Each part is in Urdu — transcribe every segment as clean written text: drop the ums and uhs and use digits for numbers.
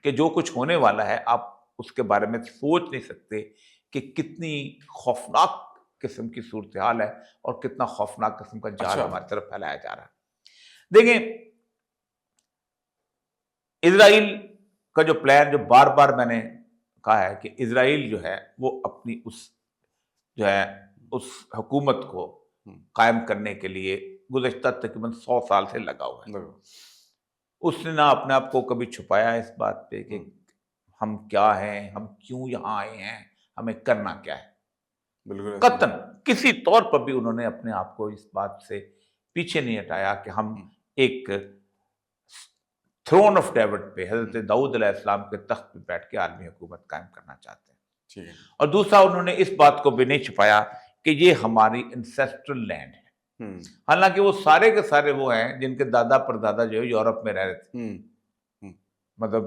کہ جو کچھ ہونے والا ہے آپ اس کے بارے میں سوچ نہیں سکتے کہ کتنی خوفناک قسم کی صورتحال ہے اور کتنا خوفناک قسم کا جال ہماری طرف پھیلایا جا رہا ہے۔ دیکھیں اسرائیل کا جو پلان، جو بار بار میں نے کہا ہے کہ اسرائیل جو ہے وہ اپنی اس حکومت کو قائم کرنے کے لیے گزشتہ تقریباً 100 سال سے لگا ہوا ہے۔ اس نے نہ اپنے آپ کو کبھی چھپایا اس بات پہ کہ ہم کیا ہیں، ہم کیوں یہاں آئے ہیں، ہمیں کرنا کیا ہے۔ قطعاً کسی طور پر بھی انہوں نے اپنے آپ کو اس بات سے پیچھے نہیں ہٹایا کہ ہم ایک تھرون آف ڈیوڈ پہ، حضرت داؤد علیہ السلام کے تخت پہ بیٹھ کے عالمی حکومت قائم کرنا چاہتے ہیں۔ اور دوسرا انہوں نے اس بات کو بھی نہیں چھپایا کہ یہ ہماری انسیسٹرل لینڈ ہے، حالانکہ وہ سارے کے سارے وہ ہیں جن کے دادا پر دادا جو ہے یورپ میں رہ رہے تھے۔ مطلب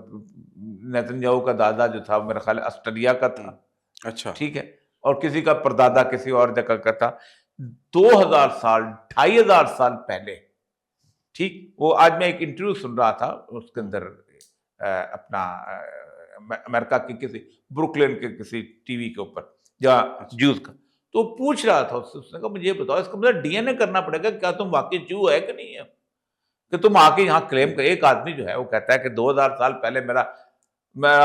نیتن یاہو کا دادا جو تھا میرا خیال آسٹریلیا کا تھا، اچھا ٹھیک ہے، اور کسی کا پردادا کسی اور جگہ کا تھا۔ 2000 سال 2500 سال پہلے، ٹھیک، وہ آج میں ایک انٹرویو سن رہا تھا اس کے اندر اپنا امریکہ کی کسی بروکلین کے کسی ٹی وی کے اوپر جہاں جوز کا، تو پوچھ رہا تھا اس نے کہا مجھے یہ بتاؤ اس کا مطلب ڈی این اے کرنا پڑے گا، کیا تم واقعی جو ہے کہ نہیں ہے، کہ تم آ کے یہاں کلیم کر۔ ایک آدمی جو ہے وہ کہتا ہے کہ 2000 سال پہلے میرا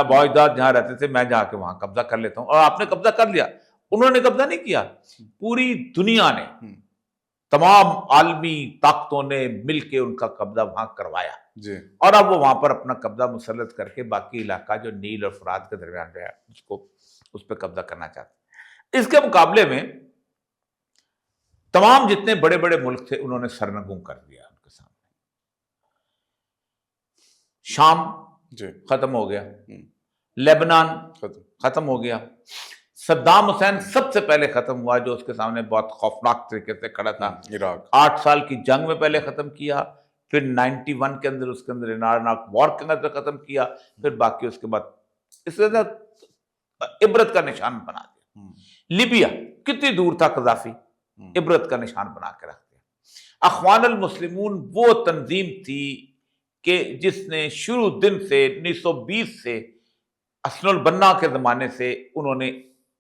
باجداد جہاں رہتے تھے میں جا کے وہاں قبضہ کر لیتا ہوں، اور آپ نے قبضہ کر لیا۔ انہوں نے قبضہ نہیں کیا، پوری دنیا نے، تمام عالمی طاقتوں نے مل کے ان کا قبضہ وہاں کروایا، اور اب وہ وہاں پر اپنا قبضہ مسلط کر کے باقی علاقہ جو نیل اور فرات کے درمیان جو ہے اس پہ قبضہ کرنا چاہتے ہیں۔ اس کے مقابلے میں تمام جتنے بڑے بڑے ملک تھے انہوں نے سرنگوں کر دیا ان کے سامنے۔ شام ختم ہو گیا، لیبنان ختم ہو گیا، صدام حسین سب سے پہلے ختم ہوا جو اس کے سامنے بہت خوفناک طریقے سے کھڑا تھا۔ 8 سال کی جنگ میں پہلے ختم کیا، پھر 91 کے اندر اس کے اندر انارناک وار کے اندر ختم کیا، پھر باقی اس کے بعد اس کے اندر عبرت کا نشان بنا دیا۔ لیبیا کتنی دور تھا قذافی، عبرت کا نشان بنا کے رکھ دیا۔ اخوان المسلمون وہ تنظیم تھی کہ جس نے شروع دن سے 1920 سے حسن البنا کے زمانے سے انہوں نے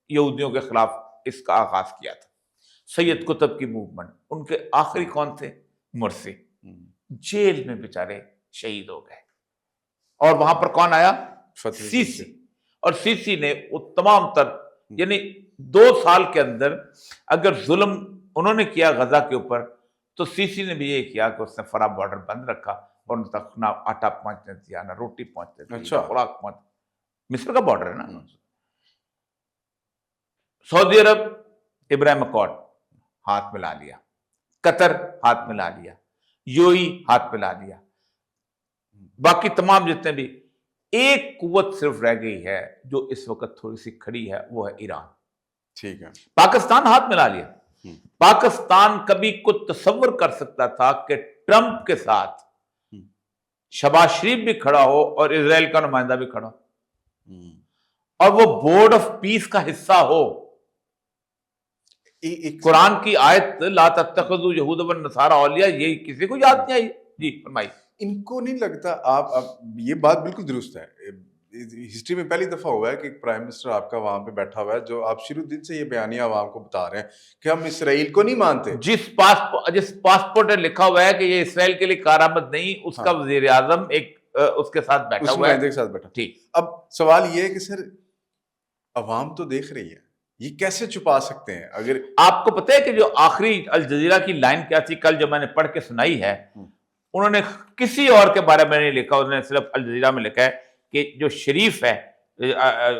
یہودیوں کے خلاف اس کا آغاز کیا تھا۔ سید قطب کی موومنٹ، ان کے آخری کون تھے؟ مرسی، جیل میں بیچارے شہید ہو گئے، اور وہاں پر کون آیا؟ سیسی، اور سیسی نے وہ تمام تر، یعنی 2 سال کے اندر اگر ظلم انہوں نے کیا غزہ کے اوپر، تو سیسی نے بھی یہ کیا کہ اس نے فرا بارڈر بند رکھا، اور ان تک نہ آٹا پہنچنے دیا، نہ روٹی پہنچنے دیا، نہ خوراک پہنچ۔ مصر کا بارڈر ہے نا۔ سعودی عرب ابراہیم اکارڈ ہاتھ ملا لیا، قطر ہاتھ ملا لیا، یو ای ہاتھ ملا لیا، باقی تمام جتنے بھی، ایک قوت صرف رہ گئی ہے جو اس وقت تھوڑی سی کھڑی ہے، وہ ہے ایران۔ ٹھیک ہے، پاکستان ہاتھ ملا لیا۔ پاکستان کبھی کچھ تصور کر سکتا تھا کہ ٹرمپ کے ساتھ شہباز شریف بھی کھڑا ہو اور اسرائیل کا نمائندہ بھی کھڑا ہو، اور وہ بورڈ آف پیس کا حصہ ہو؟ قرآن کی آیت لا تتخذوا یہود والنصارى اولیاء، یہ کسی کو یاد نہیں آئی؟ جی فرمائیے۔ ان کو نہیں لگتا آپ یہ بات بالکل درست ہے، ہسٹری میں پہلی دفعہ ہوا ہے کہ پرائم منسٹر آپ کا وہاں پہ بیٹھا ہوا ہے جو آپ شروع دن سے یہ بیانیہ عوام کو بتا رہے ہیں کہ ہم اسرائیل کو نہیں مانتے۔ جس پاسپورٹ میں لکھا ہوا ہے کہ یہ اسرائیل کے لیے کارآمد نہیں، اس کا وزیر اعظم ایک اس کے ساتھ بیٹھا ہوا ہے۔ ٹھیک، اب سوال یہ ہے کہ سر عوام تو دیکھ رہی ہے، یہ کیسے چھپا سکتے ہیں؟ اگر آپ کو پتہ ہے کہ جو آخری الجزیرہ کی لائن کیا تھی کل جو میں نے پڑھ کے سنائی ہے، انہوں نے کسی اور کے بارے میں نہیں لکھا، انہوں نے صرف الجزیرہ میں لکھا ہے کہ جو شریف ہے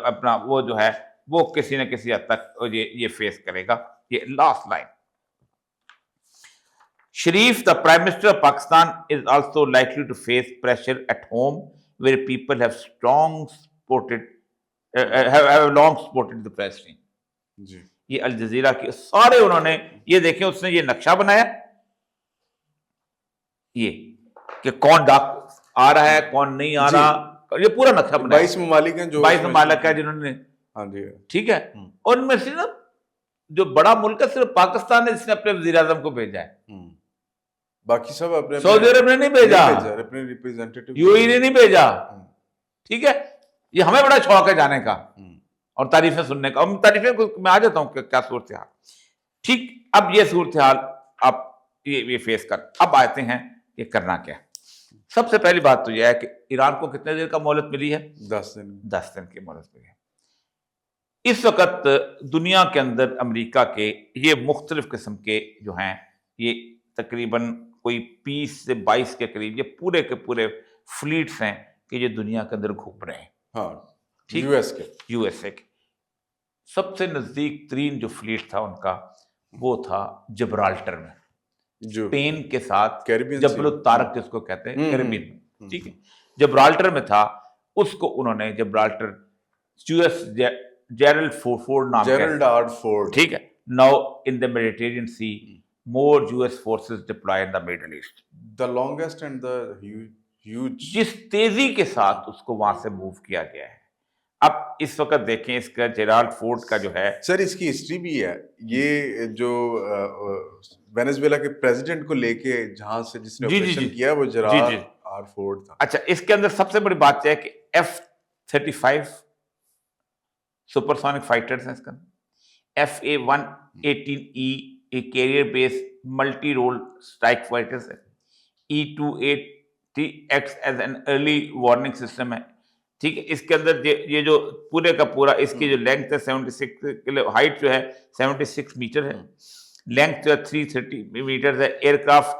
اپنا وہ جو ہے وہ کسی نہ کسی حد تک یہ فیس کرے گا۔ یہ last line, Sharif the Prime Minister of Pakistan is also likely to face pressure at home where people have long supported the President۔ جی یہ الجزیرہ کی سارے انہوں نے یہ دیکھیں، اس نے یہ نقشہ بنایا، یہ کہ کون ڈاک آ رہا ہے کون نہیں آ رہا، یہ پورا نقشہ بنایا۔ 22 ممالک ہیں، جو 22 ممالک ہیں جنہوں نے، ہاں جی ٹھیک ہے، اور ان میں سے نا جو بڑا ملک ہے صرف پاکستان ہے جس نے اپنے وزیر اعظم کو بھیجا ہے، باقی سب اپنے، سعودی عرب نے نہیں بھیجا، اپنے ریپریزنٹیٹیو، یو ای نے نہیں بھیجا، ٹھیک ہے, یہ ہمیں بڑا شوق ہے جانے کا اور تعریفیں سننے کا, اور تعریفیں کو میں آ جاتا ہوں کہ کیا صورتحال. ٹھیک, اب یہ صورتحال آپ یہ فیس کر, اب آتے ہیں کہ کرنا کیا. سب سے پہلی بات تو یہ ہے کہ ایران کو کتنے دیر کا مہلت ملی ہے؟ 10 دن. 10 دن کی مہلت ملی ہے. اس وقت دنیا کے اندر امریکہ کے یہ مختلف قسم کے جو ہیں, یہ تقریباً کوئی 20 سے 22 کے قریب یہ پورے کے پورے فلیٹس ہیں کہ یہ دنیا کے اندر گھوم رہے ہیں. ہاں, ٹھیک, یو ایس اے کے سب سے نزدیک ترین جو فلیٹ تھا ان کا وہ تھا جبرالٹر میں, جو اسپین کے ساتھ کیریبین جبل الطارق جس کو کہتے ہیں کیریبین میں. ٹھیک ہے, جبرالٹر میں تھا. اس کو انہوں نے Gibraltar U S Gerald Ford نام, جیرلڈ آر فورڈ. ٹھیک ہے, now in the Mediterranean sea more US forces deployed in the Middle East. The longest and the huge. جس تیزی کے ساتھ اس کو وہاں سے موو کیا گیا ہے. اب اس وقت دیکھیں اس کا جیرالڈ فورڈ کا جو ہے, سر اس کی ہسٹری بھی ہے. یہ جو وینیزویلا کے پریزیڈنٹ کو لے کے جہاں سے جس نے آپریشن کیا وہ جیرالڈ آر فورڈ تھا. اچھا, اس کے اندر سب سے بڑی بات یہ ہے کہ F-35 سپرسونک فائٹرز ہیں اس کا, FA-118E ایک کیریئر بیس ملٹی رول اسٹرائک فائٹرز ہے, E-280X as an early warning system ہے. ٹھیک ہے, اس کے اندر یہ جو پورے کا پورا اس کی جو لینتھ ہے 76 ہائٹ جو ہے 76 میٹر ہے, لینتھ جو ہے 330 میٹر ہے. ایئر کرافٹ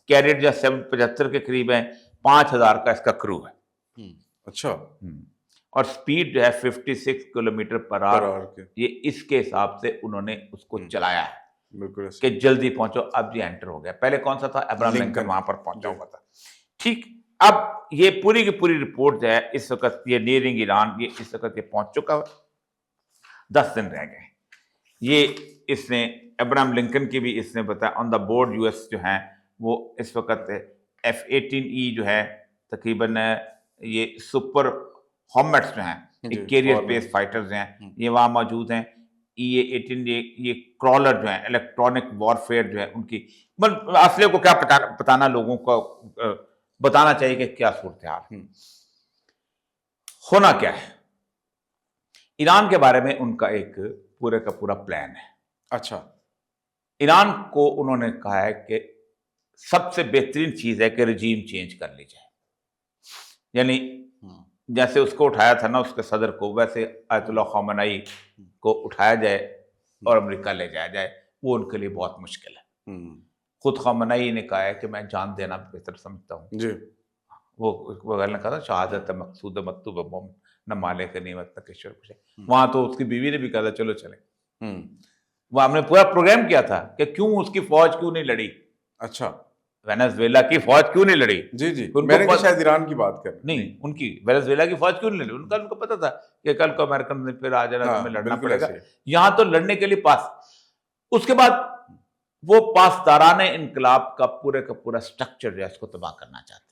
کیریئر جو ہے 775 کے قریب ہے, 5000 کا اس کا کرو ہے. اچھا, اور سپیڈ جو ہے 56 کلومیٹر پر آور, یہ اس کے حساب سے انہوں نے اس کو چلایا ہے کہ جلدی پہنچو. اب یہ انٹر ہو گیا, پہلے کون سا تھا, ابراہم لنکن وہاں پر پہنچا ہوا تھا. ٹھیک, اب یہ پوری کی پوری رپورٹ جو ہے اس وقت یہ نیئرنگ ایران, یہ اس وقت یہ پہنچ چکا ہے. 10 دن رہ گئے. یہ اس نے ابراہم لنکن کی بھی اس نے بتایا آن دا بورڈ یو ایس جو ہیں وہ اس وقت F-18E جو ہے تقریباً یہ سپر ہومٹس جو ہیں کیریئر بیس فائٹرز ہیں, یہ وہاں موجود ہیں. EA-18 یہ کرالر جو ہیں الیکٹرانک وارفیئر جو ہے ان کی اصلے کو کیا بتانا, لوگوں کو بتانا چاہیے کہ کیا صورتحال ہونا کیا ہے. ایران کے بارے میں ان کا ایک پورے کا پورا پلان ہے. اچھا, ایران کو انہوں نے کہا ہے کہ سب سے بہترین چیز ہے کہ رجیم چینج کر لی جائے. یعنی جیسے اس کو اٹھایا تھا نا اس کے صدر کو, ویسے آیت اللہ خامنئی کو اٹھایا جائے اور امریکہ لے جایا جائے. وہ ان کے لیے بہت مشکل ہے. خود خامنئی نے کہا ہے کہ میں جان دینا بہتر سمجھتا ہوں. جی, وہ نے کہا تھا شہادت مقصود مکتوب مومن نہ مالے کا نعمت نہ کشور کچھ. وہاں تو اس کی بیوی نے بھی کہا تھا چلو چلیں. وہ ہم نے پورا پروگرام کیا تھا کہ کیوں اس کی فوج کیوں نہیں لڑی. اچھا, وینیزویلا کی فوج کیوں نہیں لڑی. جی جی, میں نے کہا شاید ایران کی بات کر نہیں, ان کی وینیزویلا کی فوج کیوں نہیں لڑی. ان کو پتا تھا کہ کل کو امریکن نے پھر آ جانا, ہمیں لڑنا پڑے گا. یہاں تو لڑنے کے لیے پاس. اس کے بعد وہ پاسداران انقلاب کا پورے کا پورا سٹرکچر جو ہے اس کو تباہ کرنا چاہتے ہیں.